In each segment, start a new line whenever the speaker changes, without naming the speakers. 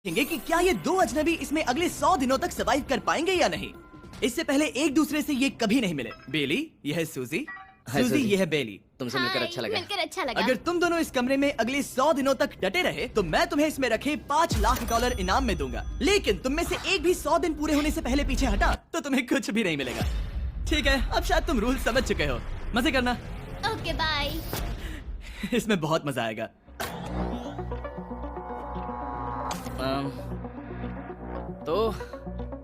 देखेंगे कि क्या ये दो अजनबी इसमें अगले 100 दिनों तक सर्वाइव कर पाएंगे या नहीं। इससे पहले एक दूसरे से ये कभी नहीं मिले। बेली, यह है सूजी। सूजी, ये है बेली।
तुमसे मिलकर अच्छा लगा।
मिलकर अच्छा लगा।
अगर तुम दोनों इस कमरे में अगले 100 दिनों तक डटे रहे तो मैं तुम्हें इसमें रखे $5 लाख इनाम में दूंगा। लेकिन तुम में से एक भी 100 दिन पूरे होने से पहले पीछे हटा तो तुम्हें कुछ भी नहीं मिलेगा। ठीक है, अब शायद तुम रूल समझ चुके हो। मजे करना।
Okay bye.
इसमें बहुत मजा आएगा।
तो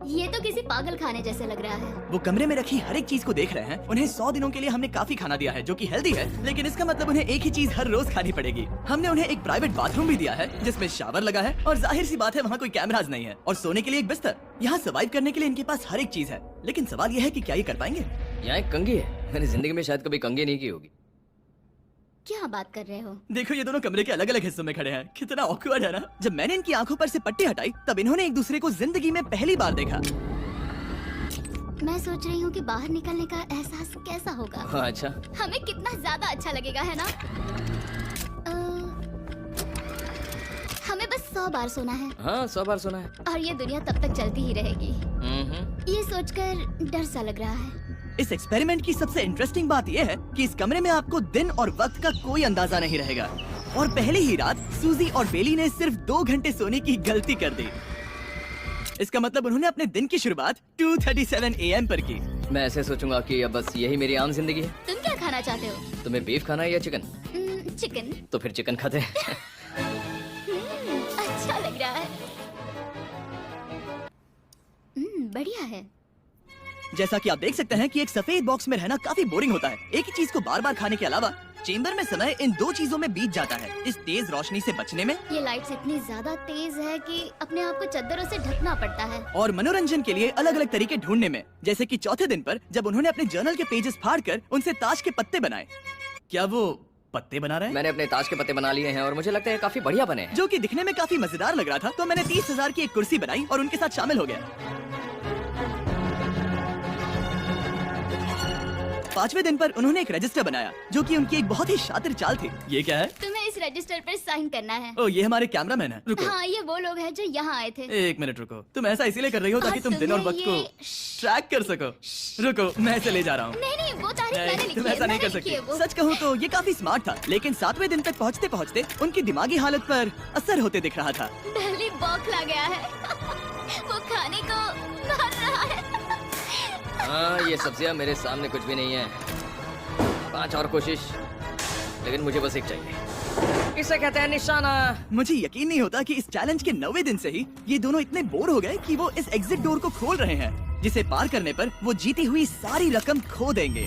ये तो किसी पागल खाने जैसे लग रहा है।
वो कमरे में रखी हर एक चीज को देख रहे हैं। उन्हें 100 दिनों के लिए हमने काफी खाना दिया है जो कि हेल्दी है, लेकिन इसका मतलब उन्हें एक ही चीज हर रोज खानी पड़ेगी। हमने उन्हें एक प्राइवेट बाथरूम भी दिया है जिसमें शावर लगा है और जाहिर सी बात है वहाँ कोई कैमराज नहीं है, और सोने के लिए एक बिस्तर। यहाँ सर्वाइव करने के लिए इनके पास हर एक चीज है, लेकिन सवाल यह है कि क्या ये कर पाएंगे।
यहाँ एक कंघी है। मैंने जिंदगी में शायद कभी कंघी नहीं की होगी।
क्या बात कर रहे हो?
देखो ये दोनों कमरे के अलग अलग हिस्सों में खड़े हैं। कितना ऑकवर्ड है ना। जब मैंने इनकी आंखों पर से पट्टी हटाई तब इन्होंने एक दूसरे को जिंदगी में पहली बार देखा।
मैं सोच रही हूँ कि बाहर निकलने का एहसास कैसा होगा।
अच्छा,
हमें कितना ज्यादा अच्छा लगेगा, है ना? हमें बस 100 बार सोना है।
हाँ 100 बार सुना है।
और ये दुनिया तब तक चलती ही रहेगी। ये सोचकर डर सा लग रहा है।
इस एक्सपेरिमेंट की सबसे इंटरेस्टिंग बात यह है कि इस कमरे में आपको दिन और वक्त का कोई अंदाजा नहीं रहेगा। और पहले ही रात सूजी और बेली ने सिर्फ 2 घंटे सोने की गलती कर दी। इसका मतलब उन्होंने अपने दिन की शुरुआत 2:37 AM पर की।
मैं ऐसे सोचूंगा कि अब बस यही मेरी आम जिंदगी है।
तुम क्या खाना चाहते हो?
तुम्हें बीफ खाना है या चिकन?
चिकन।
तो फिर चिकन खाते हैं।
अच्छा लग रहा है। बढ़िया है।
जैसा कि आप देख सकते हैं कि एक सफेद बॉक्स में रहना काफी बोरिंग होता है। एक ही चीज को बार बार खाने के अलावा चेंबर में समय इन 2 चीजों में बीत जाता है, इस तेज रोशनी से बचने में।
ये लाइट्स इतनी ज्यादा तेज है कि अपने आप को चद्दरों से ढकना पड़ता है।
और मनोरंजन के लिए अलग अलग तरीके ढूंढने में, जैसे कि चौथे दिन पर जब उन्होंने अपने जर्नल के पेजेस फाड़कर उनसे ताश के पत्ते बनाए। क्या वो पत्ते बना रहे हैं?
मैंने अपने ताश के पत्ते बना लिए हैं और मुझे लगता है काफी बढ़िया बने हैं।
जो कि दिखने में काफी मजेदार लग रहा था, तो मैंने 30,000 की एक कुर्सी बनाई और उनके साथ शामिल हो गया। 5वें दिन पर उन्होंने एक रजिस्टर बनाया जो कि उनकी एक बहुत ही शातिर चाल थी। ये क्या है?
तुम्हें इस रजिस्टर पर साइन करना है।
ओ, ये हमारे कैमरामैन है। रुको।
हाँ, ये वो लोग हैं जो यहाँ आए थे।
1 मिनट रुको। तुम ऐसा इसीलिए कर रही हो ताकि
और
तुम दिन और
तुम्हें
वक्त को
ये-
ट्रैक कर सको। रुको, मैं इसे ले जा रहा हूँ।
नहीं, वो तारीख मैंने लिखी
तुम
है,
ऐसा नहीं कर
मैंने लिखी है
सकती।
वो।
सच कहूँ तो ये काफी स्मार्ट था, लेकिन 7वें दिन तक पहुँचते पहुँचते उनकी दिमागी हालत पर असर होते दिख रहा था।
पहली बौखला गया है। वो खाने को मार रहा है।
हाँ ये सब्जियां मेरे सामने कुछ भी नहीं है। 5 और कोशिश, लेकिन मुझे बस एक चाहिए। इसे कहते हैं निशाना।
मुझे यकीन नहीं होता कि इस चैलेंज के 9वें दिन से ही ये दोनों इतने बोर हो गए कि वो इस एग्जिट डोर को खोल रहे हैं, जिसे पार करने पर वो जीती हुई सारी रकम खो देंगे।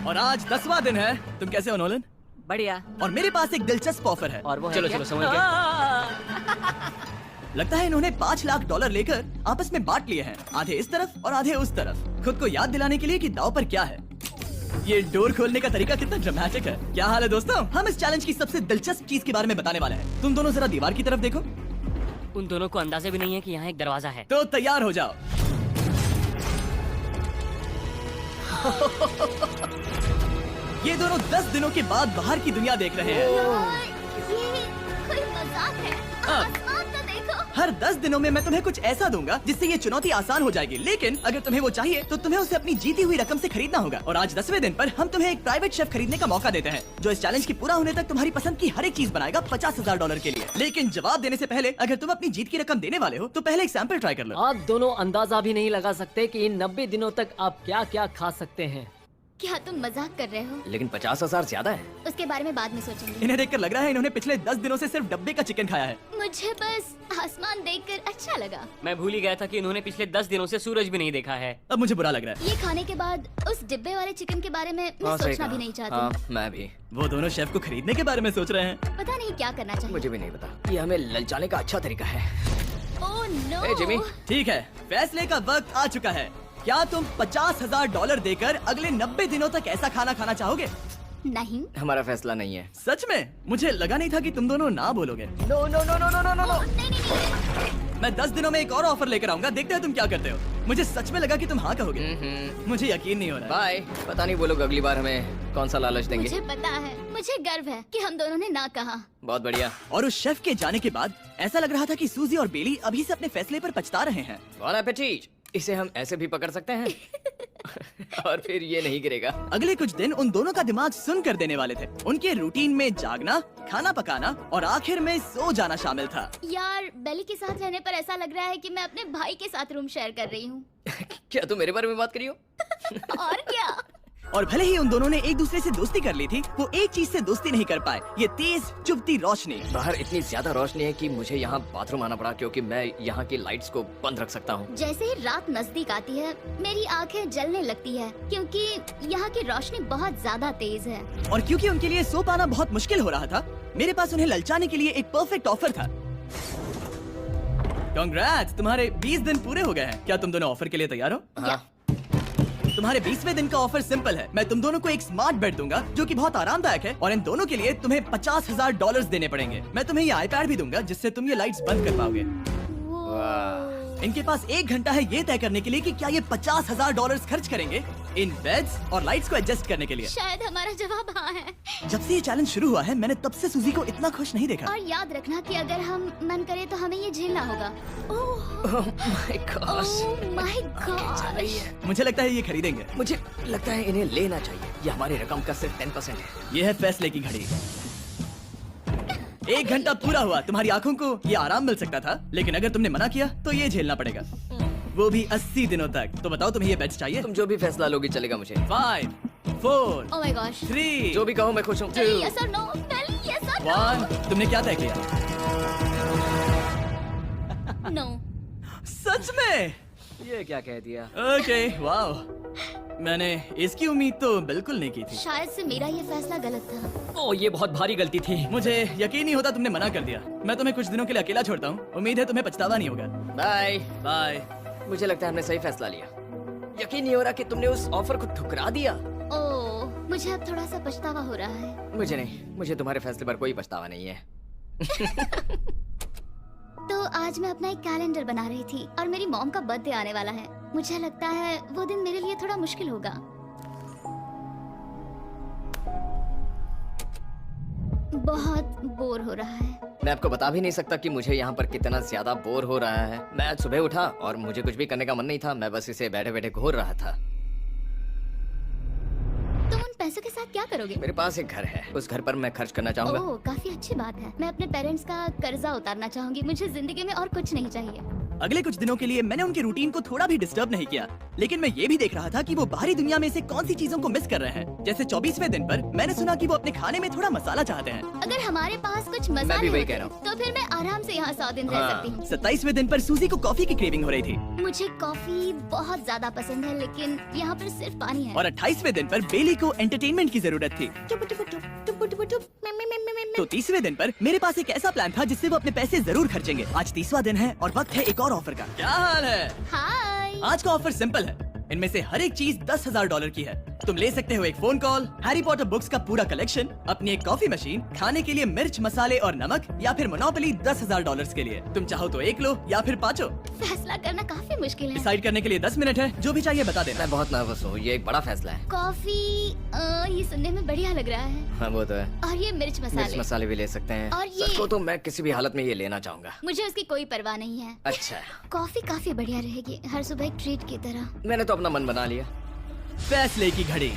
और आज 10वां दिन है। तुम कैसे हो नोलन?
बढ़िया।
और मेरे पास एक दिलचस्प ऑफर है।
और वो है
चलो
क्या?
चलो समझ गए।
लगता है इन्होंने $5 लाख लेकर आपस में बांट लिए हैं, आधे इस तरफ और आधे उस तरफ, खुद को याद दिलाने के लिए कि दाव पर क्या है। ये डोर खोलने का तरीका कितना ड्रामेटिक है। क्या हाल है दोस्तों? हम इस चैलेंज की सबसे दिलचस्प चीज के बारे में बताने वाले हैं। तुम दोनों जरा दीवार की तरफ देखो।
उन दोनों को अंदाजा भी नहीं है कि यहाँ एक दरवाजा है।
तो तैयार हो जाओ। ये दोनों 10 दिनों के बाद बाहर की दुनिया देख रहे हैं।
यार, ये कोई मजाक है। आसमान तो देखो।
हर 10 दिनों में मैं तुम्हें कुछ ऐसा दूंगा जिससे ये चुनौती आसान हो जाएगी, लेकिन अगर तुम्हें वो चाहिए तो तुम्हें उसे अपनी जीती हुई रकम से खरीदना होगा। और आज 10वें दिन पर हम तुम्हें एक प्राइवेट शेफ खरीदने का मौका देते हैं जो इस चैलेंज के पूरा होने तक तुम्हारी पसंद की हर एक चीज बनाएगा $50,000 के लिए। लेकिन जवाब देने से पहले अगर तुम अपनी जीत की रकम देने वाले हो तो पहले एक सैंपल ट्राई कर लो।
आप दोनों अंदाजा भी नहीं लगा सकते कि इन 90 दिनों तक आप क्या क्या खा सकते हैं।
क्या तुम मजाक कर रहे हो?
लेकिन 50,000 ज्यादा है।
उसके बारे में बाद में सोचेंगे।
इन्हें देखकर लग रहा है इन्होंने पिछले 10 दिनों से सिर्फ डब्बे का चिकन खाया है।
मुझे बस आसमान देखकर अच्छा लगा।
मैं भूल ही गया था कि इन्होंने पिछले 10 दिनों से सूरज भी नहीं देखा है।
अब मुझे बुरा लग रहा है।
ये खाने के बाद उस डिब्बे वाले चिकन के बारे में मैं
हाँ, सही
सोचना
कहा।
भी नहीं चाहती।
हाँ, मैं भी।
वो दोनों शेफ को खरीदने के बारे में सोच रहे हैं।
पता नहीं क्या करना चाहिए।
मुझे भी नहीं पता। ये हमें ललचाने का अच्छा तरीका है।
Oh no.
ए, जिमी।
ठीक है, फैसले का वक्त आ चुका है। क्या तुम $50,000 देकर अगले 90 दिनों तक ऐसा खाना खाना चाहोगे?
नहीं।
हमारा फैसला नहीं है।
सच में? मुझे लगा नहीं था कि तुम दोनों ना बोलोगे।
No no no no no no no.
नहीं।
मैं 10 दिनों में एक और ऑफर लेकर आऊंगा, देखते हैं तुम क्या करते हो। मुझे सच में लगा कि तुम हाँ कहोगे। मुझे यकीन नहीं हो रहा।
बाय। पता नहीं वो लोग अगली बार हमें कौन सा लालच देंगे।
मुझे पता है, मुझे गर्व है कि हम दोनों ने ना कहा।
बहुत बढ़िया।
और उस शेफ के जाने के बाद ऐसा लग रहा था कि सूजी और बेली अभी से अपने फैसले पर पछता रहे हैं।
बॉन एपेटीट। इसे हम ऐसे भी पकड़ सकते हैं और फिर ये नहीं गिरेगा।
अगले कुछ दिन उन दोनों का दिमाग सुन कर देने वाले थे। उनके रूटीन में जागना, खाना पकाना और आखिर में सो जाना शामिल था।
यार बेली के साथ रहने पर ऐसा लग रहा है कि मैं अपने भाई के साथ रूम शेयर कर रही हूँ।
क्या तुम मेरे बारे में बात करी हो?
और क्या।
और भले ही उन दोनों ने एक दूसरे से दोस्ती कर ली थी, वो एक चीज से दोस्ती नहीं कर पाए, ये तेज चुभती रोशनी।
बाहर इतनी ज्यादा रोशनी है कि मुझे यहाँ बाथरूम आना पड़ा क्योंकि मैं यहाँ की लाइट्स को बंद रख सकता हूँ।
जैसे ही रात नजदीक आती है मेरी आंखें जलने लगती है क्योंकि यहाँ की रोशनी बहुत ज्यादा तेज है।
और क्योंकि उनके लिए सो पाना बहुत मुश्किल हो रहा था, मेरे पास उन्हें ललचाने के लिए एक परफेक्ट ऑफर था। कांग्रेट्स, तुम्हारे 20 दिन पूरे हो गए हैं। क्या तुम दोनों ऑफर के लिए तैयार हो?
हाँ।
तुम्हारे 20वें दिन का ऑफर सिंपल है। मैं तुम दोनों को एक स्मार्ट बेड दूंगा जो कि बहुत आरामदायक है और इन दोनों के लिए तुम्हें $50,000 देने पड़ेंगे। मैं तुम्हें ये आईपैड भी दूंगा जिससे तुम ये लाइट्स बंद कर पाओगे। इनके पास 1 घंटा है ये तय करने के लिए कि क्या ये $50,000 खर्च करेंगे इन बेड्स और लाइट्स को एडजस्ट करने के लिए।
शायद हमारा जवाब हाँ है।
जब से ये चैलेंज शुरू हुआ है मैंने तब से सूजी को इतना खुश नहीं देखा।
और याद रखना कि अगर हम मन करे तो हमें ये झेलना होगा।
Oh my gosh।
Oh my God.
मुझे लगता है ये खरीदेंगे।
मुझे लगता है इन्हें लेना चाहिए। ये हमारी रकम का सिर्फ 10% है।
ये है फैसले की घड़ी। 1 घंटा पूरा हुआ, तुम्हारी आंखों को ये आराम मिल सकता था, लेकिन अगर तुमने मना किया तो ये झेलना पड़ेगा, वो भी 80 दिनों तक। तो बताओ तुम्हें ये बेड्स चाहिए?
तुम जो भी फैसला लोगी चलेगा मुझे।
5, 4,
ओह माय गॉश।
3,
जो भी कहो मैं खुश हूँ।
यस और नो। बेली यस और
1। तुमने क्या तय किया?
नो।
सच में?
ये क्या कह दिया?
Okay, wow. मैंने इसकी उम्मीद तो बिल्कुल नहीं की थी।
शायद से मेरा ये फैसला गलत था।
ओह ये बहुत भारी गलती थी।
मुझे यकीन नहीं होता तुमने मना कर दिया। मैं तुम्हें कुछ दिनों के लिए अकेला छोड़ता हूँ। उम्मीद है तुम्हें पछतावा नहीं होगा।
Bye
bye.
मुझे लगता है हमने सही फैसला लिया। यकीन नहीं हो रहा कि तुमने उस ऑफर को ठुकरा दिया।
ओह मुझे अब थोड़ा सा पछतावा हो रहा है।
मुझे नहीं, मुझे तुम्हारे फैसले पर कोई पछतावा नहीं है।
तो आज मैं अपना एक कैलेंडर बना रही थी और मेरी मॉम का बर्थडे आने वाला है। मुझे लगता है वो दिन मेरे लिए थोड़ा मुश्किल होगा। बहुत बोर हो रहा है।
मैं आपको बता भी नहीं सकता कि मुझे यहाँ पर कितना ज्यादा बोर हो रहा है। मैं आज सुबह उठा और मुझे कुछ भी करने का मन नहीं था। मैं बस इसे बैठे बैठे घूर रहा था।
तुम उन पैसों के साथ क्या करोगे?
मेरे पास एक घर है, उस घर पर मैं खर्च करना चाहूंगा।
ओह काफी अच्छी बात है। मैं अपने पेरेंट्स का कर्जा उतारना चाहूंगी। मुझे जिंदगी में और कुछ नहीं चाहिए।
अगले कुछ दिनों के लिए मैंने उनके रूटीन को थोड़ा भी डिस्टर्ब नहीं किया, लेकिन मैं ये भी देख रहा था कि वो बाहरी दुनिया में से कौन सी चीजों को मिस कर रहे हैं। जैसे 24वें दिन पर मैंने सुना कि वो अपने खाने में थोड़ा मसाला चाहते हैं।
अगर हमारे पास कुछ
मैं
मसाले
भी वही
होते
कह रहा हूँ।
तो फिर मैं आराम से यहाँ 100 दिन रह
हाँ।
सकती हूँ।
27वें दिन पर सूजी को कॉफी की क्रेविंग हो रही थी
मुझे कॉफी बहुत ज्यादा पसंद है, लेकिन यहाँ पर सिर्फ पानी है।
और 28वें दिन पर बेली को एंटरटेनमेंट की जरूरत थी। तो 30वें दिन पर मेरे पास एक ऐसा प्लान था जिससे वो अपने पैसे जरूर खर्चेंगे। आज 30वां दिन है और वक्त है एक और ऑफर का। क्या हाल है?
हाय।
आज का ऑफर सिंपल है। इनमें से हर एक चीज $10,000 की है। तुम ले सकते हो एक phone call, Harry Potter books का पूरा कलेक्शन, अपनी एक कॉफी मशीन, खाने के लिए मिर्च मसाले और नमक, या फिर मोनोपोली $10,000 के लिए। तुम चाहो तो 1 लो या फिर 5।
फैसला करना काफी मुश्किल है।
डिसाइड करने के लिए 10 मिनट है। जो भी चाहिए बता देना।
मैं बहुत नर्वस हूँ। ये एक बड़ा फैसला है।
कॉफी ये सुनने में बढ़िया लग रहा है।
हाँ वो तो है।
और ये मिर्च
मिर्च
मसाले।
मसाले भी ले सकते हैं।
और ये-
सच को तो मैं किसी भी हालत में ये लेना चाहूंगा।
मुझे उसकी कोई परवाह नहीं है।
अच्छा,
कॉफी काफी बढ़िया रहेगी, हर सुबह एक ट्रीट की तरह।
मैंने तो अपना मन बना लिया।
फैसले की घड़ी।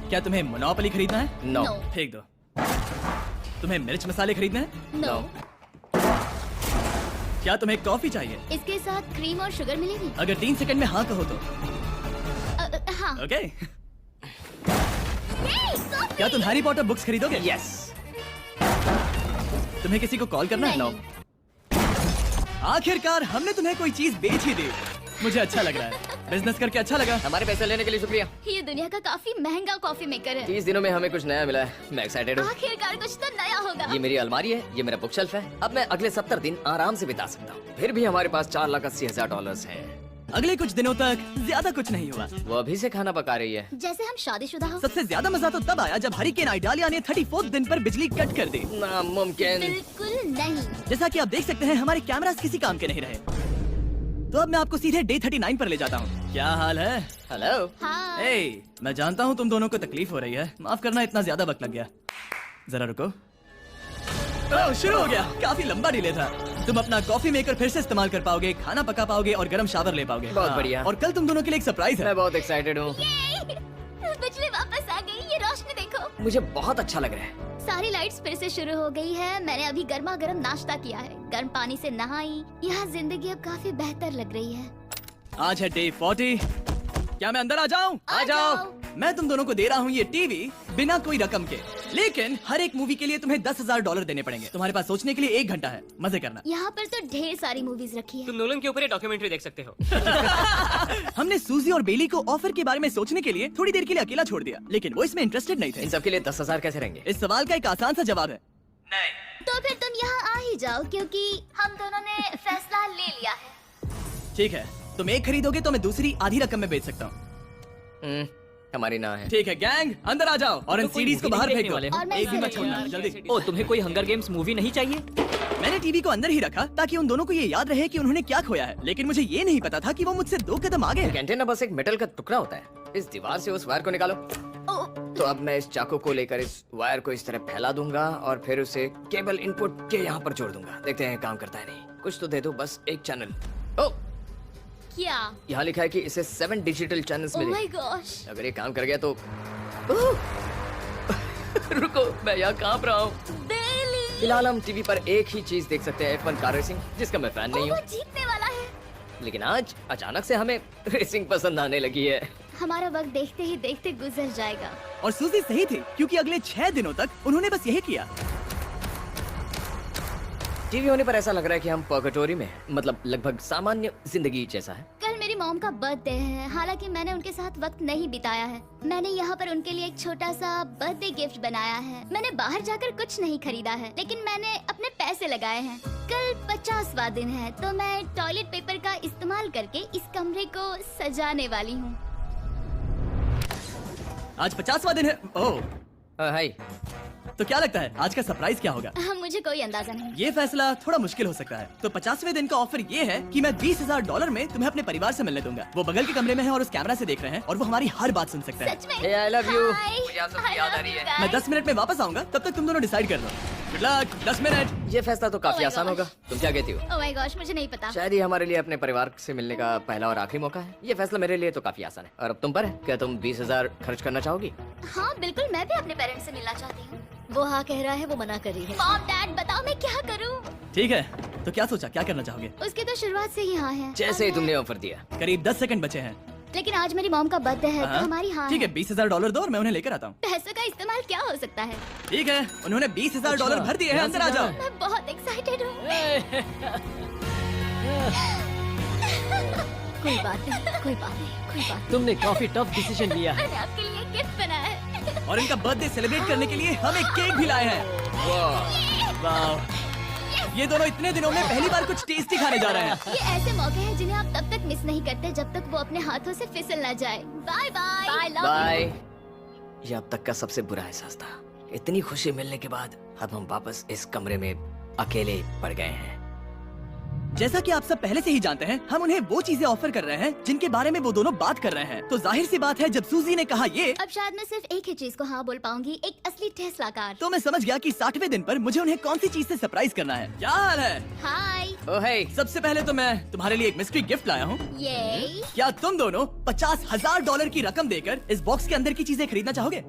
क्या तुम्हें मोनोपोली खरीदना है?
नो।
No।
फेंक दो। तुम्हें मिर्च मसाले खरीदना है?
नो।
क्या तुम्हें कॉफी चाहिए?
इसके साथ क्रीम और शुगर मिलेगी?
अगर 3 सेकंड में हाँ कहो तो।
हाँ।
ओके।
Yay, coffee!
क्या तुम हैरी पॉटर बुक्स खरीदोगे?
यस।
तुम्हें किसी को कॉल करना है?
नहीं।
आखिरकार हमने तुम्हें कोई चीज बेच ही दी। मुझे अच्छा लग रहा है। बिजनेस करके अच्छा लगा।
हमारे पैसे लेने के लिए शुक्रिया।
ये दुनिया का काफी महंगा कॉफी मेकर है।
30 दिनों में हमें कुछ नया मिला है। मैं एक्साइटेड हूँ।
आखिरकार कुछ तो नया होगा।
ये मेरी अलमारी है, ये मेरा बुक शेल्फ है। अब मैं अगले 70 दिन आराम से बिता सकता हूँ। फिर भी हमारे पास $4,80,000 है।
अगले कुछ दिनों तक ज्यादा कुछ नहीं हुआ।
वो अभी से खाना पका रही है।
जैसे हम शादीशुदा हो।
सबसे ज्यादा मजा तो तब आया जब हरिकेन आइडालिया ने 34 दिन पर बिजली कट कर दी।
नामुमकिन।
बिल्कुल नहीं।
जैसा कि आप देख सकते हैं हमारे कैमरास किसी काम के नहीं रहे। तो अब मैं आपको सीधे डे 39 पर ले जाता हूँ। क्या हाल है?
हेलो।
हाँ।
हे, मैं जानता हूँ तुम दोनों को तकलीफ हो रही है। माफ करना इतना ज्यादा वक्त लग गया। जरा रुको। ओह, शुरू हो गया। काफी लंबा डिले था। तुम अपना कॉफी मेकर फिर से इस्तेमाल कर पाओगे, खाना पका पाओगे और गर्म शावर ले पाओगे।
बहुत
हाँ,
बढ़िया।
और कल तुम दोनों के लिए एक सरप्राइज है।
मैं बहुत एक्साइटेड हूँ।
बिजली वापस आ गई। ये रोशनी देखो।
मुझे बहुत अच्छा लग रहा है।
सारी लाइट्स फिर से शुरू हो गई है। मैंने अभी गर्मा गर्म नाश्ता किया है, गर्म पानी से नहाई। यहाँ जिंदगी अब काफी बेहतर लग रही है।
आज है डे 40। क्या मैं अंदर आ जाऊं?
आ जाओ।
मैं तुम दोनों को दे रहा हूँ ये टीवी बिना कोई रकम के, लेकिन हर एक मूवी के लिए तुम्हें $10,000 देने पड़ेंगे। तुम्हारे पास सोचने के लिए 1 घंटा है। मजे करना।
यहाँ पर तो ढेर सारी मूवीज रखी है।
तुम नोलन के ऊपर ये डॉक्यूमेंट्री देख सकते हो।
हमने सूजी और बेली को ऑफर के बारे में सोचने के लिए थोड़ी देर के लिए अकेला छोड़ दिया, लेकिन वो इसमें इंटरेस्टेड नहीं थे।
इन सब के लिए 10,000 कैसे रहेंगे?
इस सवाल का एक आसान सा जवाब है
तो फिर तुम यहाँ आ ही जाओ, क्योंकि हम दोनों ने फैसला ले लिया है।
ठीक है, तुम एक खरीदोगे तो मैं दूसरी आधी रकम में बेच सकता हूँ।
हमारी ना है।
ठीक है गैंग, अंदर आ जाओ और इन
तो कोई
सीडीज को
movie
बाहर
नहीं
फेंक
देखने
दो।
वाले हो?
और मैं
एक भी
इसे
मत छोड़ना,
रखूंगी।
जल्दी।
ओ, तुम्हें कोई हंगर गेम्स मूवी नहीं चाहिए?
मैंने टीवी को अंदर ही रखा ताकि उन दोनों को ये याद रहे कि उन्होंने क्या खोया है, लेकिन मुझे ये नहीं पता था कि वो मुझसे 2 कदम आगे हैं।
एंटेना बस एक मेटल का टुकड़ा होता है। इस दीवार से उस वायर को निकालो।
ओ,
तो अब मैं इस चाकू को लेकर इस वायर को इस तरह फैला दूंगा और फिर उसे केबल इनपुट के यहाँ पर जोड़ दूंगा। देखते हैं काम करता है नहीं। कुछ तो दे दो, बस एक चैनल। ओ,
क्या?
यहाँ लिखा है कि इसे 7 डिजिटल चैनल्स
ओह
मिले।
My gosh.
अगर ये काम कर गया तो रुको, मैं यहाँ कांप रहा हूँ।
बेली।
फिलहाल हम टीवी पर एक ही चीज देख सकते हैं, F1 कार रेसिंग, जिसका मैं फैन नहीं
वो
हूँ।
जीतने वाला है।
लेकिन आज अचानक से हमें रेसिंग पसंद आने लगी है।
हमारा वक्त देखते ही देखते गुजर जाएगा।
और सूजी सही थी, क्योंकि अगले 6 दिनों तक उन्होंने बस यही किया।
टीवी होने पर ऐसा लग रहा है कि हम पर्गेटोरी में हैं। मतलब लगभग सामान्य जिंदगी जैसा है।
कल मेरी मॉम का बर्थडे है, हालांकि मैंने उनके साथ वक्त नहीं बिताया है। मैंने यहाँ पर उनके लिए एक छोटा सा बर्थडे गिफ्ट बनाया है। मैंने बाहर जाकर कुछ नहीं खरीदा है, लेकिन मैंने अपने पैसे लगाए हैं। कल 50वां दिन है, तो मैं टॉयलेट पेपर का इस्तेमाल करके इस कमरे को सजाने वाली हूँ।
आज 50वां दिन है। ओह,
हाय।
तो क्या लगता है आज का सरप्राइज क्या होगा?
मुझे कोई अंदाजा नहीं।
ये फैसला थोड़ा मुश्किल हो सकता है। तो 50वें दिन का ऑफर ये है कि मैं $20,000 में तुम्हें अपने परिवार से मिलने दूंगा। वो बगल के कमरे में है और उस कैमरा से देख रहे हैं और वो हमारी हर बात सुन सकते हैं।
सच में?
Hey, I love you.
Hi.
मुझे आप सबकी
I
याद आ
love
रही
you
है।
guys.
मैं 10 मिनट में वापस आऊंगा, तब तक तुम दोनों डिसाइड कर लो। Good luck. 10 मिनट।
ये फैसला तो काफी
Oh my
आसान
gosh.
होगा। तुम क्या कहती हो?
ओह माय गॉश, मुझे नहीं पता।
शायद ये हमारे लिए अपने परिवार से मिलने का पहला और आखिरी मौका है। ये फैसला मेरे लिए तो काफी आसान है। और अब तुम पर है। क्या तुम 20,000 खर्च करना चाहोगी?
हाँ बिल्कुल, मैं भी अपने पेरेंट्स से मिलना चाहती हूँ।
वो हाँ कह रहा है, वो मना कर रही है।
मॉम डैड बताओ मैं क्या करूँ?
ठीक है, तो क्या सोचा, क्या करना चाहोगे?
उसकी तो शुरुआत से ही हाँ है।
जैसे ही
और
तुमने ऑफर दिया।
करीब 10 सेकंड बचे हैं।
लेकिन आज मेरी मॉम का बर्थडे है, तो
हाँ?
हमारी हाँ
ठीक है, $20,000 दो और मैं उन्हें लेकर आता हूँ।
पैसों का इस्तेमाल क्या हो सकता है?
ठीक है, उन्होंने $20,000
अच्छा,
भर दिए हैं।
यहाँ
अंदर
से
आ जाओ।
मैं बहुत एक्साइटेड हूँ।
कोई बात नहीं, कोई बात नहीं, कोई बात
तुमने काफी टफ डिसीजन लिया है।
मैंने आपके लिए गिफ्ट बनाया है।
और इनका बर्थडे सेलिब्रेट करने के लिए हम एक केक भी लाए हैं। वाह, ये दोनों इतने दिनों में पहली बार कुछ टेस्टी खाने जा रहे हैं।
ये ऐसे मौके हैं जिन्हें आप तब तक मिस नहीं करते जब तक वो अपने हाथों से फिसल ना जाए। Bye bye. Bye love
bye. ये अब तक का सबसे बुरा एहसास था। इतनी खुशी मिलने के बाद अब हम वापस इस कमरे में अकेले पड़ गए हैं।
जैसा कि आप सब पहले से ही जानते हैं, हम उन्हें वो चीजें ऑफर कर रहे हैं जिनके बारे में वो दोनों बात कर रहे हैं। तो जाहिर सी बात है, जब सूजी ने कहा ये,
अब शायद मैं सिर्फ एक ही चीज को हाँ बोल पाऊंगी, एक असली टेस्ला कार।
तो मैं समझ गया कि 60वें दिन पर मुझे उन्हें कौन सी चीज से सरप्राइज करना है। क्या हाल है?
हाय।
ओह हे।
सबसे पहले तो मैं तुम्हारे लिए एक मिस्ट्री गिफ्ट लाया हूँ।
ये
क्या तुम दोनों $50,000 की रकम देकर इस बॉक्स के अंदर की चीजें खरीदना चाहोगे?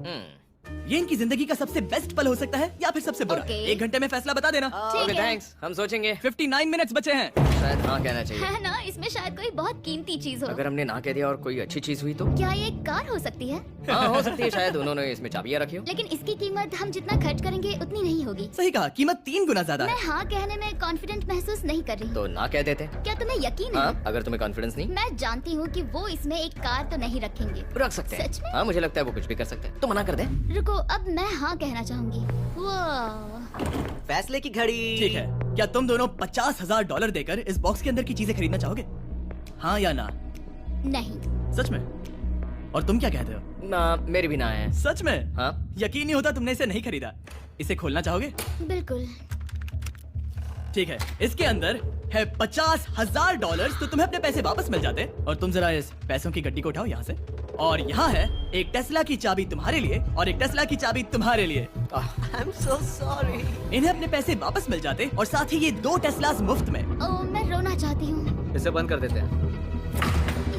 ये इनकी जिंदगी का सबसे बेस्ट पल हो सकता है या फिर सबसे बुरा।
Okay.
1 घंटे में फैसला बता देना।
ठीक
ओके
है।
थैंक्स, हम सोचेंगे।
59 मिनट्स बचे हैं।
शायद हाँ कहना चाहिए।
है ना, इसमें शायद कोई बहुत कीमती चीज हो।
अगर हमने ना कह दिया और कोई अच्छी चीज हुई तो?
क्या ये एक कार हो सकती है?
हाँ हो सकती है, शायद उन्होंने इसमें चाबियां रखी हो।
लेकिन इसकी कीमत हम जितना खर्च करेंगे उतनी नहीं होगी।
सही कहा, कीमत 3 गुना ज्यादा
मैं
है।
हाँ कहने में कॉन्फिडेंट महसूस नहीं कर रही।
तो ना कह देते।
क्या तुम्हें यकीन है?
हाँ, अगर तुम्हें कॉन्फिडेंस नहीं,
मैं जानती हूँ कि वो इसमें एक कार तो नहीं रखेंगे।
रख सकते हैं।
सच में?
हाँ मुझे लगता है वो कुछ भी कर सकते हैं। तो मना कर दे।
रुको, अब मैं हाँ कहना चाहूंगी। वाह,
फैसले की घड़ी।
ठीक है, क्या तुम दोनों $50,000 देकर इस बॉक्स के अंदर की चीजें खरीदना चाहोगे? हाँ या ना?
नहीं।
सच में? और तुम क्या कहते हो?
ना, मेरी भी ना है।
सच में?
हाँ।
यकीन नहीं होता तुमने इसे नहीं खरीदा। इसे खोलना चाहोगे?
बिल्कुल।
ठीक है, इसके अंदर है $50,000 तो तुम्हें अपने पैसे वापस मिल जाते। और तुम जरा इस पैसों की गड्डी को उठाओ यहाँ से। और यहाँ है एक टेस्ला की चाबी तुम्हारे लिए और एक टेस्ला की चाबी तुम्हारे लिए।
I'm so sorry.
इन्हें अपने पैसे वापस मिल जाते और साथ ही ये 2 टेस्लास मुफ्त में।
ओह, मैं रोना चाहती हूँ।
इसे बंद कर देते हैं।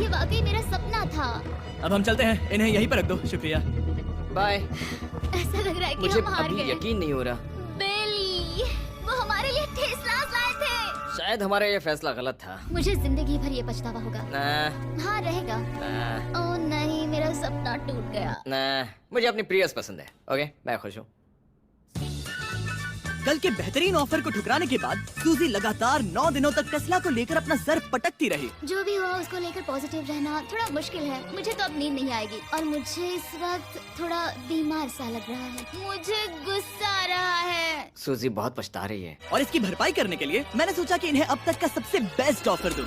ये वाकई मेरा सपना था।
अब हम चलते हैं, इन्हें यहीं पर रख दो। शुक्रिया।
बाय।
ऐसा लग रहा है कि
मुझे
हम हार
अभी
गए।
यकीन नहीं हो रहा।
बेली, वो हमारे लिए टेस्लास लाए थे।
शायद हमारा ये फैसला गलत था।
मुझे जिंदगी भर ये पछतावा होगा।
ना,
हाँ रहेगा।
ना,
ओह नहीं, मेरा सपना टूट गया।
ना, मुझे अपनी प्रियस पसंद है। ओके, मैं खुश हूँ।
कल के बेहतरीन ऑफर को ठुकराने के बाद सूजी लगातार 9 दिनों तक टेस्ला को लेकर अपना सर पटकती रही।
जो भी हुआ उसको लेकर पॉजिटिव रहना थोड़ा मुश्किल है। मुझे तो अब नींद नहीं आएगी और मुझे इस वक्त थोड़ा बीमार सा लग रहा है। मुझे गुस्सा आ रहा है।
सूजी बहुत पछता रही है।
और इसकी भरपाई करने के लिए मैंने सोचा कि इन्हें अब तक का सबसे बेस्ट ऑफर दूं।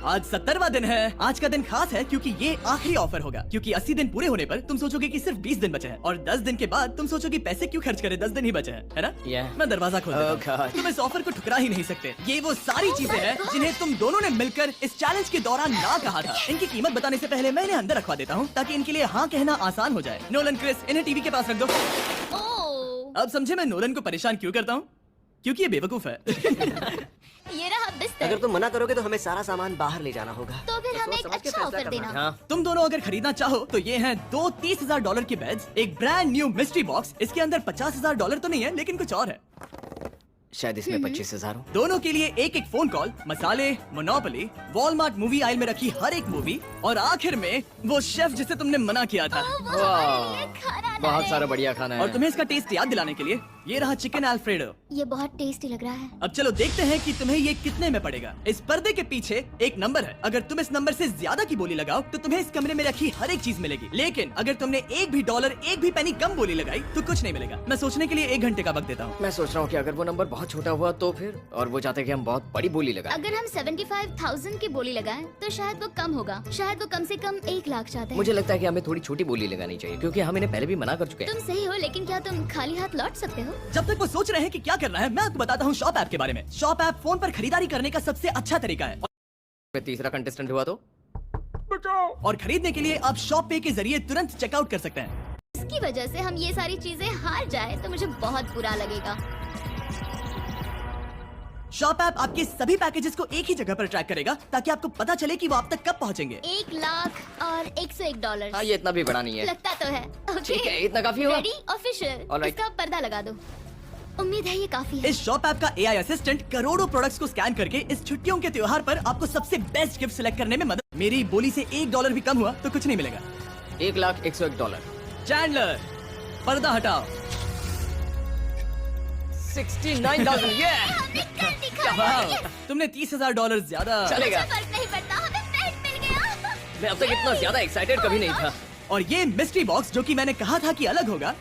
आज 70वां दिन है। आज का दिन खास है क्योंकि ये आखिरी ऑफर होगा। क्योंकि 80 दिन पूरे होने पर तुम सोचोगे कि सिर्फ 20 दिन बचे हैं और 10 दिन के बाद तुम सोचोगे पैसे क्यों खर्च करें, 10 दिन ही बचे हैं, है ना?
Yeah.
मैं दरवाजा खोल
Oh,
देता हूं।
God.
तुम इस ऑफर को ठुकरा ही नहीं सकते। ये वो सारी चीजें हैं जिन्हें तुम दोनों ने मिलकर इस चैलेंज के दौरान ना कहा था। इनकी कीमत बताने से पहले मैं इन्हें अंदर रखवा देता हूँ ताकि इनके लिए हाँ कहना आसान हो जाए। नोलन, क्रिस, इन्हें टीवी के पास रख दो।
ओह,
अब समझे मैं नोलन को परेशान क्यों करता हूँ? क्योंकि ये बेवकूफ है।
ये रहा बिस्तर।
अगर तुम मना करोगे तो हमें सारा सामान बाहर ले जाना होगा।
तो फिर हमें एक
सोच समझ के
अच्छा
फैसला
ऑफर
करना।
देना।
हाँ,
तुम दोनों अगर खरीदना चाहो तो ये हैं 2 $30,000 के बेड्स, एक ब्रांड न्यू मिस्ट्री बॉक्स। इसके अंदर $50,000 तो नहीं है लेकिन कुछ और है।
शायद इसमें 25,000 हो।
दोनों के लिए एक एक फोन कॉल, मसाले, मोनोपोली, वॉलमार्ट मूवी आयल में रखी हर एक मूवी और आखिर में वो शेफ जिसे तुमने मना किया था।
वो हमारे लिए खाना ला
बहुत
रहे
सारा
हैं।
बढ़िया खाना है।
और तुम्हें इसका टेस्ट याद दिलाने के लिए ये रहा चिकन अल्फ्रेडो।
ये बहुत टेस्टी लग रहा है।
अब चलो देखते हैं कि तुम्हें ये कितने में पड़ेगा। इस पर्दे के पीछे एक नंबर है। अगर तुम इस नंबर से ज्यादा की बोली लगाओ तो तुम्हें इस कमरे में रखी हर एक चीज मिलेगी। लेकिन अगर तुमने एक भी डॉलर, एक भी पेनी कम बोली लगाई तो कुछ नहीं मिलेगा। मैं सोचने के लिए 1 घंटे का वक्त देता हूँ।
मैं सोच रहा हूँ कि अगर वो नंबर बहुत छोटा हुआ तो फिर, और वो चाहते कि हम बहुत बड़ी बोली लगाएं।
अगर हम 75,000 की बोली लगाएं तो शायद वो कम होगा। शायद वो कम से कम 1 लाख चाहते हैं।
मुझे लगता है कि हमें थोड़ी छोटी बोली लगानी चाहिए क्योंकि हम इन्हें पहले भी मना कर चुके हैं।
तुम सही हो, लेकिन क्या तुम खाली हाथ लौट सकते हो?
जब तक वो सोच रहे हैं कि क्या करना है, मैं आपको बताता हूँ शॉप ऐप के बारे में। शॉप ऐप फोन पर खरीदारी करने का सबसे अच्छा तरीका है।
मैं तीसरा कंटेस्टेंट हुआ तो
और खरीदने के लिए आप शॉप पे के जरिए तुरंत चेकआउट कर सकते हैं।
इसकी वजह से हम ये सारी चीजें हार जाए तो मुझे बहुत बुरा लगेगा।
शॉप ऐप आपके सभी पैकेजेस को एक ही जगह पर ट्रैक करेगा ताकि आपको पता चले कि वो आप तक कब पहुंचेंगे।
1 लाख और $101।
हाँ, ये इतना भी बड़ा नहीं है।
लगता तो है। ओके,
ठीक है, इतना काफी होगा।
Ready, official.
Alright.
इसका पर्दा लगा दो। उम्मीद है ये काफी है।
इस शॉप ऐप का AI असिस्टेंट करोड़ों प्रोडक्ट्स को स्कैन करके इस छुट्टियों के त्योहार पर आपको सबसे बेस्ट गिफ्ट सिलेक्ट करने में मदद। मेरी बोली से $1 भी कम हुआ तो कुछ नहीं मिलेगा।
$1,01,000।
चैंडलर, पर्दा हटाओ।
69,000। ये
हमने कर दिखाया।
तुमने $30,000 ज्यादा।
चलेगा।
मुझे फर्क नहीं पड़ता, हमें बेड मिल गया।
मैं अब तक इतना ज्यादा एक्साइटेड कभी नहीं था।
और ये मिस्ट्री बॉक्स जो कि मैंने कहा था कि अलग होगा,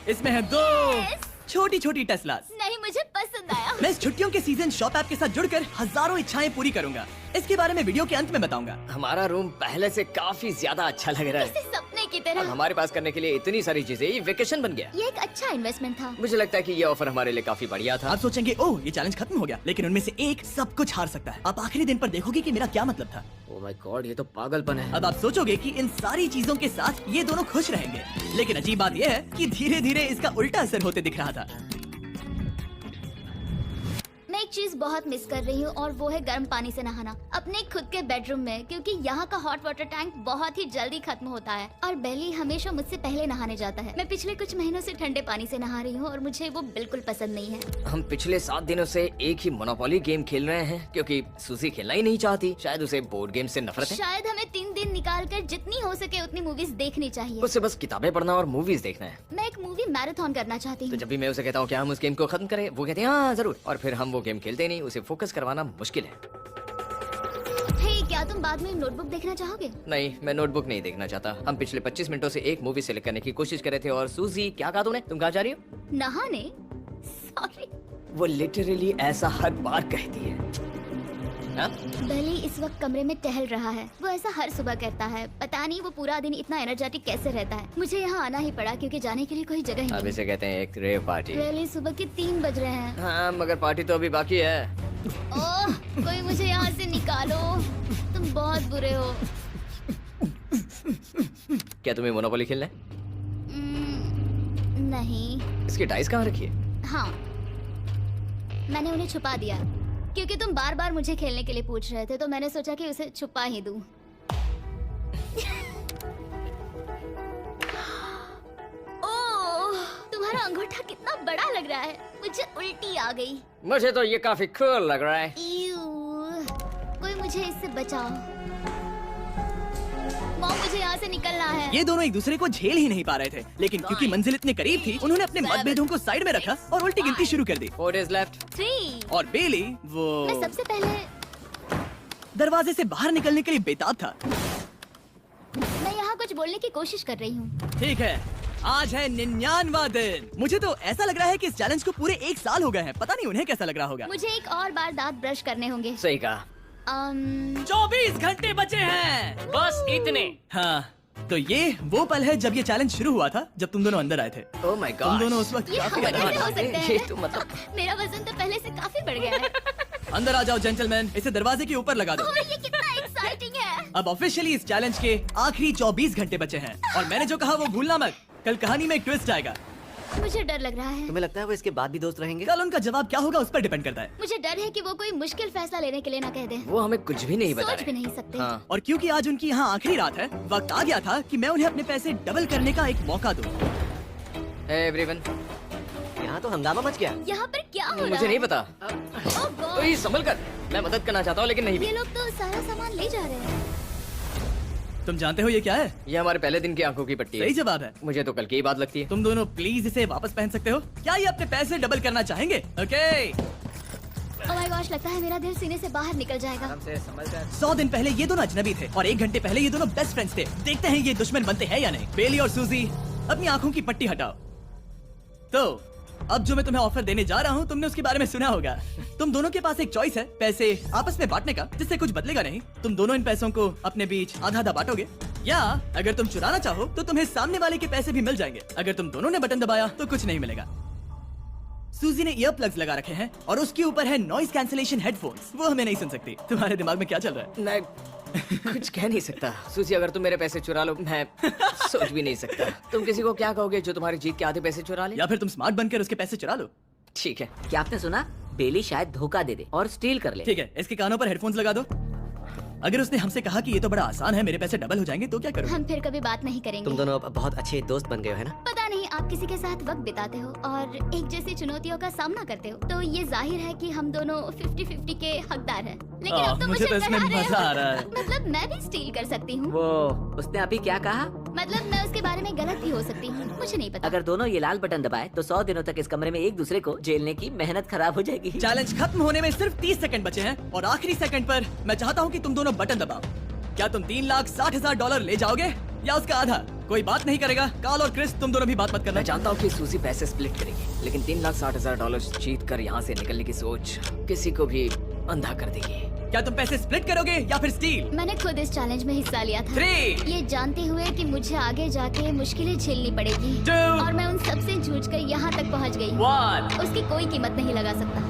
इसमें है 2
Yes.
छोटी छोटी टेस्लास।
नहीं, मुझे पसंद आया।
मैं इस छुट्टियों के सीजन शॉप ऐप के साथ जुड़कर हजारों इच्छाएं पूरी करूंगा। इसके बारे में वीडियो के अंत में बताऊंगा।
हमारा रूम पहले से काफी ज्यादा अच्छा लग रहा
इसे
है।
सपने की
अब
तरह।
हमारे पास करने के लिए इतनी सारी चीजें, ये वेकेशन बन गया।
ये एक अच्छा इन्वेस्टमेंट था।
मुझे लगता है कि ये ऑफर हमारे लिए काफी बढ़िया था।
आप सोचेंगे ओह ये चैलेंज खत्म हो गया, लेकिन उनमें से एक सब कुछ हार सकता है। आप आखिरी दिन पर देखोगे कि मेरा क्या मतलब था।
ओह माय गॉड, ये तो पागलपन है।
अब आप सोचोगे कि इन सारी चीजों के साथ ये दोनों खुश रहेंगे, लेकिन अजीब बात यह है कि धीरे धीरे इसका उल्टा असर होते दिख रहा था।
मैं एक चीज बहुत मिस कर रही हूँ और वो है गर्म पानी से नहाना अपने खुद के बेडरूम में, क्योंकि यहाँ का हॉट वाटर टैंक बहुत ही जल्दी खत्म होता है और बेली हमेशा मुझसे पहले नहाने जाता है। मैं पिछले कुछ महीनों से ठंडे पानी से नहा रही हूँ और मुझे वो बिल्कुल पसंद नहीं है।
हम पिछले 7 दिनों से एक ही मोनोपोली गेम खेल रहे हैं क्योंकि सुजी खेलना ही नहीं चाहती। शायद उसे बोर्ड गेम से नफरत है।
शायद हमें 3 दिन निकाल कर जितनी हो सके उतनी मूवीज देखनी चाहिए।
उसे बस किताबें पढ़ना और मूवीज देखना है।
मैं एक मूवी मैराथन करना चाहती
तो
हूँ।
जब भी मैं उसे कहता हूँ कि हम उस गेम को खत्म करें, वो कहते हैं हाँ जरूर, और फिर हम वो गेम खेलते नहीं। उसे फोकस करवाना मुश्किल है।
हे, क्या तुम बाद में नोटबुक देखना चाहोगे?
नहीं, मैं नोटबुक नहीं देखना चाहता। हम पिछले 25 मिनटों से एक मूवी सेलेक्ट करने की कोशिश कर रहे थे। और सूजी, क्या कहा तूने? तुम कहाँ जा रही हो?
नहाने? सॉरी।
वो लिटरली ऐसा हर बार कहती है। हाँ?
बेली इस वक्त कमरे में टहल रहा है। वो ऐसा हर सुबह करता है। पता नहीं वो पूरा दिन इतना एनर्जेटिक कैसे रहता है। मुझे यहाँ आना ही पड़ा क्योंकि जाने के लिए कोई जगह ही
अब
नहीं।
इसे कहते हैं एक रेव पार्टी।
बेली, सुबह के 3 बज रहे हैं।
हाँ, मगर पार्टी तो अभी बाकी है।
ओह, कोई मुझे यहाँ से निकालो। तुम बहुत बुरे हो।
क्या तुम्हें मोनोपोली खेलना है?
नहीं।
इसकी डाइस कहाँ रखी है?
हाँ, मैंने उन्हें छुपा दिया क्योंकि तुम बार बार मुझे खेलने के लिए पूछ रहे थे, तो मैंने सोचा कि उसे छुपा ही दूं। ओह, तुम्हारा अंगूठा कितना बड़ा लग रहा है। मुझे उल्टी आ गई।
मुझे तो ये काफी कूल लग रहा है।
ईऊ, कोई मुझे इससे बचाओ। मॉम, मुझे यहाँ से निकलना है।
ये दोनों एक दूसरे को झेल ही नहीं पा रहे थे, लेकिन क्योंकि मंजिल इतने करीब थी, उन्होंने अपने मतभेदों को साइड में रखा और उल्टी गिनती शुरू कर दी।
4 days left.
3।
और बेली वो
मैं सबसे पहले
दरवाजे से बाहर निकलने के लिए बेताब था।
मैं यहाँ कुछ बोलने की कोशिश कर रही हूँ।
ठीक है, आज है 99वां दिन। मुझे तो ऐसा लग रहा है कि इस चैलेंज को पूरे 1 साल हो गए हैं। पता नहीं उन्हें कैसा लग रहा होगा।
मुझे एक और बार दांत ब्रश करने होंगे।
सही कहा।
24 घंटे बचे हैं।
बस इतने।
हाँ, तो ये वो पल है जब ये चैलेंज शुरू हुआ था, जब तुम दोनों अंदर आए थे।
Oh my
तुम
God.
दोनों उस वक्त
ये
काफी
हम कैसे
advanced
हो
थे।
सकते
ये
हैं?
तो मतलब
मेरा वजन तो पहले से काफी बढ़ गया है।
अंदर आ जाओ जेंटलमैन, इसे दरवाजे के ऊपर लगा दो।
ओह, ये कितना एक्साइटिंग है।
अब ऑफिशियली इस चैलेंज के आखिरी 24 घंटे बचे हैं, और मैंने जो कहा वो भूलना मत। कल कहानी में एक ट्विस्ट आएगा।
मुझे डर लग रहा है।
तुम्हें लगता है वो इसके बाद भी दोस्त रहेंगे?
कल उनका जवाब क्या होगा उस पर डिपेंड करता है।
मुझे डर है कि वो कोई मुश्किल फैसला लेने के लिए ना कह दे।
वो हमें कुछ भी नहीं बता
सोच भी
रहे।
नहीं सकते।
हाँ।
और क्योंकि आज उनकी यहाँ आखिरी रात है, वक्त आ गया था कि मैं उन्हें अपने पैसे डबल करने का एक मौका दूं।
Hey everyone.
यहाँ तो हंगामा मच गया।
यहाँ पर क्या हो रहा है?
मुझे नहीं पता।
ओह गॉड,
ओए, संभल कर। मैं मदद करना चाहता हूँ लेकिन नहीं भी।
ये लोग तो सारा सामान ले जा रहे हैं।
तुम जानते हो ये क्या है?
ये हमारे पहले दिन की आंखों की पट्टी है।
सही जवाब है।
मुझे तो कल की ही बात लगती है।
तुम दोनों प्लीज इसे वापस पहन सकते हो? क्या ये अपने पैसे डबल करना चाहेंगे? ओके।
ओह माय गॉश, लगता है मेरा दिल सीने से बाहर निकल जाएगा।
आराम से संभल कर।
100 दिन पहले ये दोनों अजनबी थे और 1 घंटे पहले ये दोनों बेस्ट फ्रेंड्स थे। देखते हैं ये दुश्मन बनते हैं या नहीं। बेली और सूजी, अपनी आंखों की पट्टी हटाओ। तो अब जो मैं तुम्हें ऑफर देने जा रहा हूँ, तुमने उसके बारे में सुना होगा। तुम दोनों के पास एक चॉइस है, पैसे आपस में बांटने का, जिससे कुछ बदलेगा नहीं। तुम दोनों इन पैसों को अपने बीच आधा आधा बांटोगे, या अगर तुम चुराना चाहो तो तुम्हें सामने वाले के पैसे भी मिल जाएंगे। अगर तुम दोनों ने बटन दबाया तो कुछ नहीं मिलेगा। सूजी ने ईयर प्लग्स लगा रखे हैं और उसके ऊपर है नॉइस कैंसिलेशन हेडफोन्स। वो हमें नहीं सुन सकती। तुम्हारे दिमाग में क्या चल रहा है?
मैं कुछ कह नहीं सकता। सूजी, अगर तुम मेरे पैसे चुरा लो, मैं सोच भी नहीं सकता। तुम किसी को क्या कहोगे जो तुम्हारी जीत के आधे पैसे चुरा ले?
या फिर तुम स्मार्ट बनकर उसके पैसे चुरा लो।
ठीक है।
क्या आपने सुना? बेली शायद धोखा दे दे और स्टील कर ले।
ठीक है, इसके कानों पर हेडफोन्स लगा दो। अगर उसने हमसे कहा कि ये तो बड़ा आसान है, मेरे पैसे डबल हो जाएंगे, तो क्या करोगे?
हम फिर कभी बात नहीं करेंगे।
तुम दोनों अब बहुत अच्छे दोस्त बन गए हो, है ना?
पता नहीं, आप किसी के साथ वक्त बिताते हो और एक जैसी चुनौतियों का सामना करते हो, तो ये जाहिर है कि हम दोनों 50-50 के हकदार हैं। लेकिन अब तो
मुझे तो इसमें
डरा रहे
मजा
हो।
आ रहा है।
मतलब मैं भी स्टील कर सकती हूँ।
वो उसने अभी क्या कहा?
मतलब मैं उसके बारे में गलत भी हो सकती हूँ, मुझे नहीं पता।
अगर दोनों ये लाल बटन दबाए तो 100 दिनों तक इस कमरे में एक दूसरे को झेलने की मेहनत खराब हो जाएगी।
चैलेंज खत्म होने में सिर्फ 30 सेकंड बचे हैं और आखिरी सेकंड पर मैं चाहता हूँ कि तुम दोनों बटन दबाओ। क्या तुम $3,60,000 ले जाओगे या उसका आधा? कोई बात नहीं करेगा। कार्ल और क्रिस, तुम दोनों भी बात मत करना।
मैं जानता हूँ कि सूजी पैसे स्प्लिट करेगी, लेकिन $3,60,000 जीत कर यहाँ से निकलने की सोच किसी को भी अंधा कर देगी।
क्या तुम पैसे स्प्लिट करोगे या फिर स्टील?
मैंने खुद इस चैलेंज में हिस्सा लिया था,
3,
ये जानते हुए कि मुझे आगे जाके मुश्किलें झेलनी पड़ेगी
2,
और मैं उन सबसे जूझकर यहाँ तक पहुँच गई।
1।
उसकी कोई कीमत नहीं लगा सकता।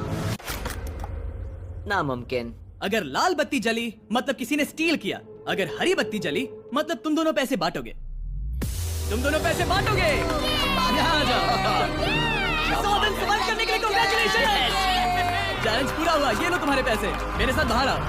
नामुमकिन।
अगर लाल बत्ती जली मतलब किसी ने स्टील किया, अगर हरी बत्ती जली मतलब तुम दोनों पैसे बांटोगे। तुम दोनों पैसे बांटोगे। यहाँ आ जाओ। 100 दिन सर्वाइव करने के लिए कांग्रेचुलेशन। चैलेंज पूरा हुआ, ये लो तुम्हारे पैसे। मेरे साथ बाहर आओ।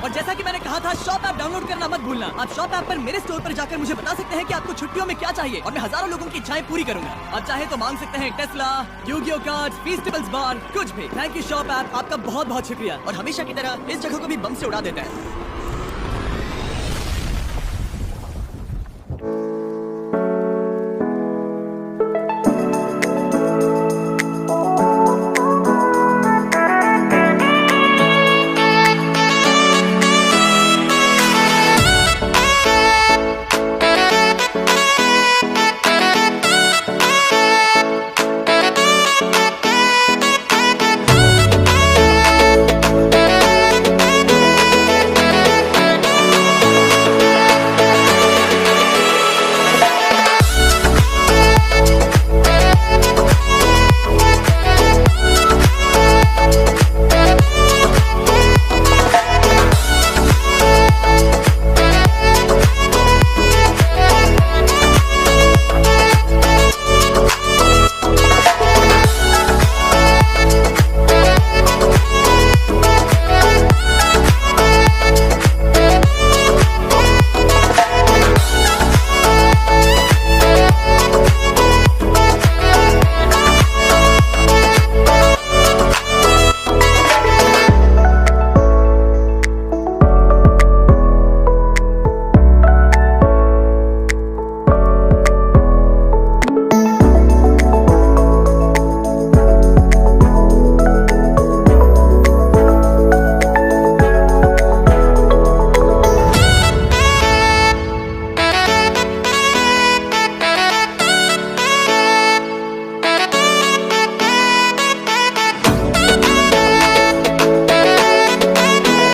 और जैसा कि मैंने कहा था, शॉप ऐप डाउनलोड करना मत भूलना। आप शॉप ऐप पर मेरे स्टोर पर जाकर मुझे बता सकते हैं कि आपको छुट्टियों में क्या चाहिए और मैं हजारों लोगों की इच्छाएं पूरी करूंगा। आप चाहे तो मांग सकते हैं टेस्ला, यूगियो कार्ड्स, फेस्टिवल्स बार, कुछ भी। थैंक यू शॉप ऐप, आपका बहुत बहुत शुक्रिया। और हमेशा की तरह इस जगह को भी बम से उड़ा देता है।